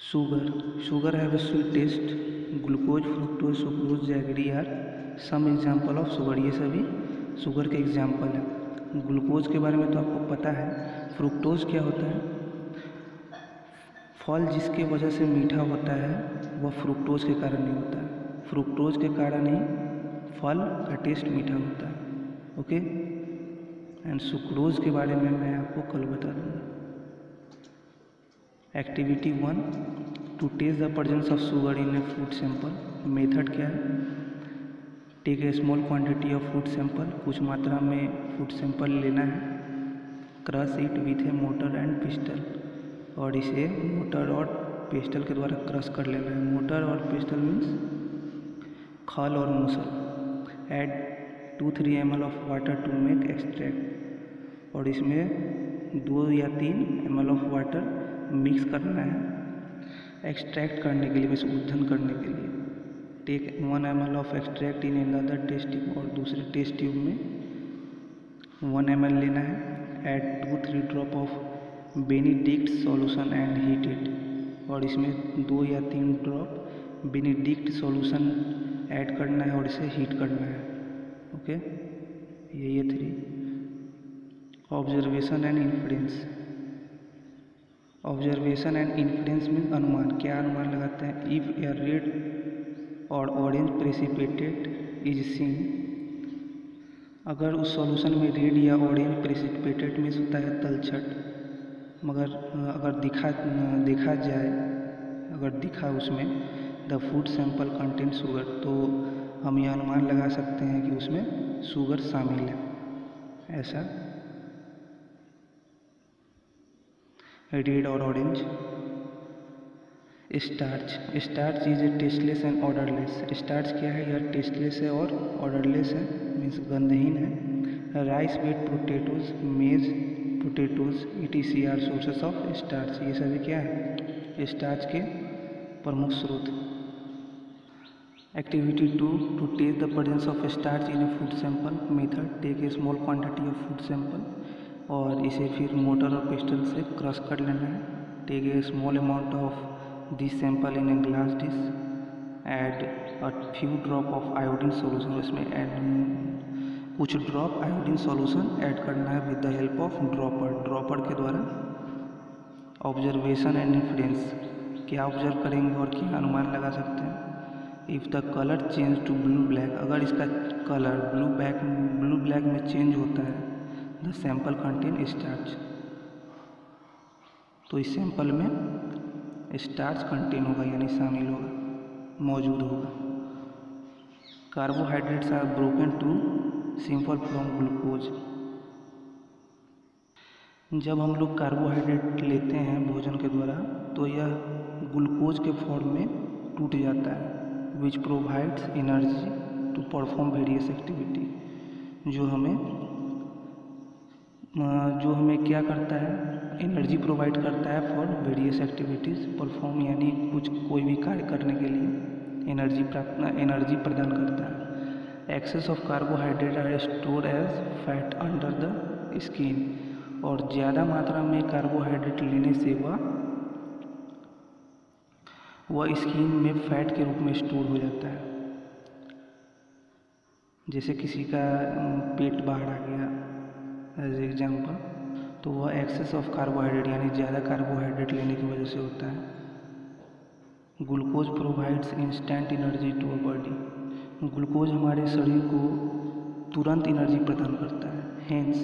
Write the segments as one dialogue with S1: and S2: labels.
S1: Sugar have a sweet taste. Glucose, fructose, sucrose, jaggery are some example of sugar. ये सभी sugar के example हैं। Glucose के बारे में तो आपको पता है। फ्रुक्टोज क्या होता है? फल जिसके वजह से मीठा होता है वह फ्रुक्टोज के कारण नहीं होता है। फ्रुक्टोज के कारण ही फल का टेस्ट मीठा होता है। ओके, एंड सुक्रोज के बारे में मैं आपको कल बता दूँगा। Activity 1, to test the presence of sugar in a food sample. Method क्या है? Take a small quantity of food sample, कुछ मात्रा में फूड सैंपल लेना है। Crush it with a mortar and pestle, और इसे मोटर और पिस्टल के द्वारा क्रश कर लेना है। मोटर और पिस्टल मीन्स खल और मूसल। Add 2-3 ml of water to make extract, और इसमें 2 या 3 ml ऑफ वाटर मिक्स करना है एक्सट्रैक्ट करने के लिए, मीन्स उद्धन करने के लिए। Take 1 ml of extract in another test tube, और दूसरे टेस्ट ट्यूब में 1 ml लेना है। Add 2-3 drop of Benedict solution and heat it, और इसमें 2 या 3 ड्रॉप बेनिडिक्ट सॉल्यूशन ऐड करना है और इसे हीट करना है। ओके, ये 3। Observation and inference. Observation and inference mean अनुमान। क्या अनुमान लगाते हैं? इफ़ ए रेड और ऑरेंज प्रेसिपिटेट इज सीन, अगर उस सॉल्यूशन में रेड या ऑरेंज प्रेसिपिटेट मीन्स होता है तलछट, मगर अगर दिखा उसमें the food sample contain sugar, तो हम यह अनुमान लगा सकते हैं कि उसमें शुगर शामिल है। ऐसा रेड और orange. Starch is a tasteless and odourless. Starch क्या है? यह टेस्टलेस है और ऑर्डरलेस है, मीन्स गंधहीन है। Rice, wheat, potatoes, maize, potatoes etc are sources of starch. ये सभी क्या है? स्टार्च के प्रमुख स्रोत। Activity 2, to test the presence of starch in a food sample. Method, take a small quantity of food sample, और इसे फिर मोटर और पिस्टल से क्रश कर लेना है। Take a small amount of this sample in a glass dish. Add a few drop of iodine solution, इसमें कुछ ड्रॉप आयोडीन सॉल्यूशन ऐड करना है with the help of dropper के द्वारा। Observation and inference. क्या ऑब्जर्व करेंगे और क्या अनुमान लगा सकते हैं? If the colour change to blue black, अगर इसका कलर ब्लू ब्लैक में चेंज होता है, द सैंपल कंटेन स्टार्च, तो इस सैंपल में स्टार्च कंटेन होगा, यानी शामिल होगा, मौजूद होगा। Carbohydrates are broken to simple from glucose. जब हम लोग कार्बोहाइड्रेट लेते हैं भोजन के द्वारा, तो यह ग्लूकोज के फॉर्म में टूट जाता है, which provides energy to perform various activity, जो हमें क्या करता है? एनर्जी प्रोवाइड करता है फॉर वेरियस एक्टिविटीज़ परफॉर्म, यानी कोई भी कार्य करने के लिए एनर्जी प्रदान करता है। Excess of carbohydrate are store as fat under the skin, और ज़्यादा मात्रा में कार्बोहाइड्रेट लेने से वह स्किन में फैट के रूप में स्टोर हो जाता है। जैसे किसी का पेट बाहर आ गया एज एग्जाम्पल, तो वह एक्सेस ऑफ कार्बोहाइड्रेट यानी ज़्यादा कार्बोहाइड्रेट लेने की वजह से होता है। Glucose provides instant energy to a body. Glucose हमारे शरीर को तुरंत एनर्जी प्रदान करता है। Hence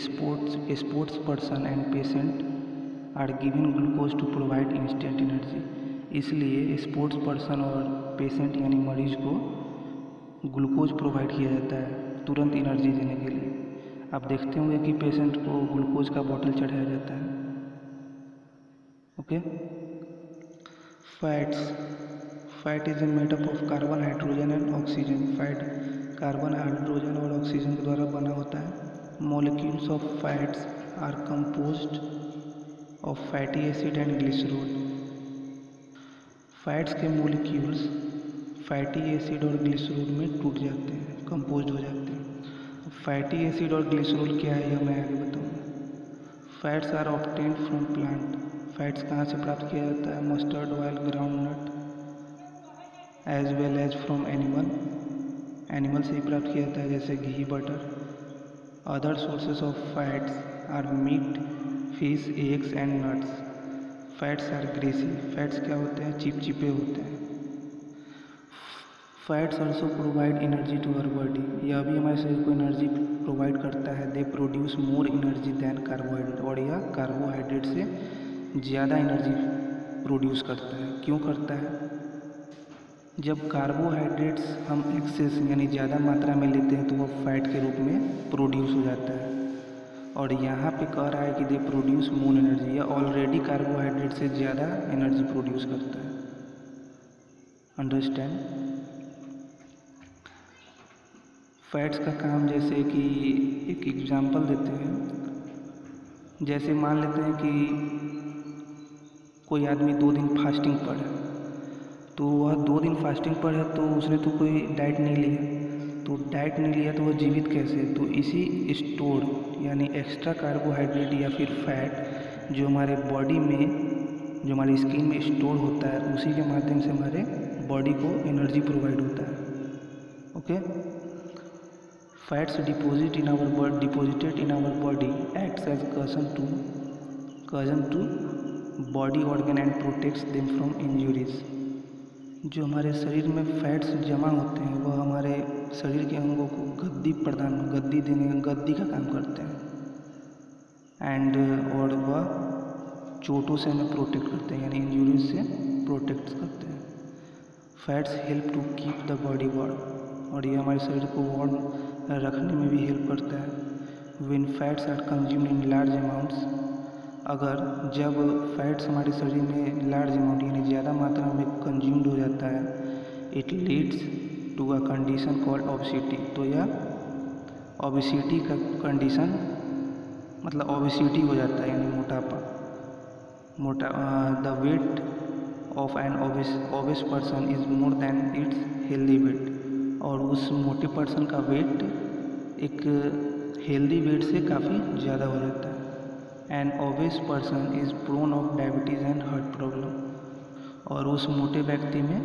S1: sports person and patient are given glucose to provide instant energy. इसलिए स्पोर्ट्स पर्सन और पेशेंट यानी मरीज को ग्लूकोज प्रोवाइड किया जाता है तुरंत एनर्जी देने के लिए। आप देखते होंगे कि पेशेंट को ग्लूकोज का बॉटल चढ़ाया जाता है। Okay, fat is made up of carbon, hydrogen and oxygen. Fat carbon, hydrogen और ऑक्सीजन के द्वारा बना होता है। Molecules of fats are composed of fatty acid and glycerol. Fats के मॉलिक्यूल्स फैटी एसिड और ग्लिसरॉल में टूट जाते हैं, कंपोज्ड हो जाते हैं। फैटी एसिड और ग्लिसरॉल क्या है, यह मैं आगे बताऊँगा। Fats are obtained from plant. Fats कहाँ से प्राप्त किया जाता है? Mustard oil, groundnut, as well as from animal से ही प्राप्त किया जाता है, जैसे घी, butter. Other sources of fats are meat, fish, eggs and nuts. Fats are greasy. Fats क्या होते हैं? चिपचिपे होते हैं। Fats also provide energy to our body. यह भी हमारे शरीर को एनर्जी प्रोवाइड करता है। दे produce more energy than carbohydrate. और यह कार्बोहाइड्रेट से ज़्यादा एनर्जी प्रोड्यूस करता है। क्यों करता है? जब कार्बोहाइड्रेट्स हम एक्सेस यानी ज़्यादा मात्रा में लेते हैं तो वह फैट के रूप में प्रोड्यूस हो जाता है। और यहाँ पे कह रहा है कि दे प्रोड्यूस मोर एनर्जी। यह ऑलरेडी कार्बोहाइड्रेट से ज़्यादा एनर्जी प्रोड्यूस करता है। अंडरस्टैंड? फैट्स का काम, जैसे कि एक एग्जांपल देते हैं। जैसे मान लेते हैं कि कोई आदमी 2 दिन फास्टिंग पर है, तो वह 2 दिन फास्टिंग पर है तो उसने तो कोई डाइट नहीं लिया, तो डाइट नहीं लिया तो वह जीवित कैसे? तो इसी स्टोर यानी एक्स्ट्रा कार्बोहाइड्रेट या फिर फैट जो हमारे बॉडी में, जो हमारी स्किन में स्टोर होता है, उसी के माध्यम से हमारे बॉडी को एनर्जी प्रोवाइड होता है। Okay. Fats deposited in our body acts as cushion to body organ and protects them from injuries. जो हमारे शरीर में फैट्स जमा होते हैं वह हमारे शरीर के अंगों को गद्दी का काम करते हैं एंड और वह चोटों से हमें प्रोटेक्ट करते हैं, यानी इंजुरीज से प्रोटेक्ट करते हैं। Fats help to keep the body warm. और ये हमारे शरीर को वार्म रखने में भी हेल्प करता है। When fats are consumed in large amounts, अगर जब फैट्स हमारे शरीर में लार्ज अमाउंट यानी ज़्यादा मात्रा में कंज्यूम्ड हो जाता है, it leads to a condition called obesity. तो यह ओबेसिटी का कंडीशन मतलब ओबेसिटी हो जाता है, यानी मोटापा। The weight of an obese person is more than its healthy weight. और उस मोटे पर्सन का वेट एक हेल्दी वेट से काफ़ी ज़्यादा हो जाता है। An obese person is prone of diabetes and heart problem. और उस मोटे व्यक्ति में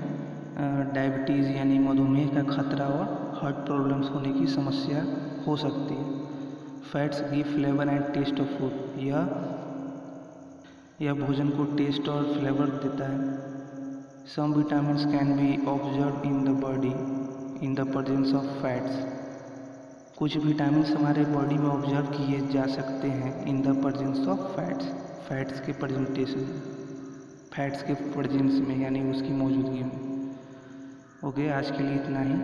S1: डायबिटीज़ यानी मधुमेह का खतरा और हार्ट प्रॉब्लम्स होने की समस्या हो सकती है। Fats give flavour and taste of food. यह भोजन को टेस्ट और फ्लेवर देता है। Some vitamins can be observe in the body in the presence of fats. कुछ विटामिन्स हमारे बॉडी में ऑब्जर्व किए जा सकते हैं in the presence of fats के प्रेजेंस में, यानी उसकी मौजूदगी में। ओके, आज के लिए इतना ही।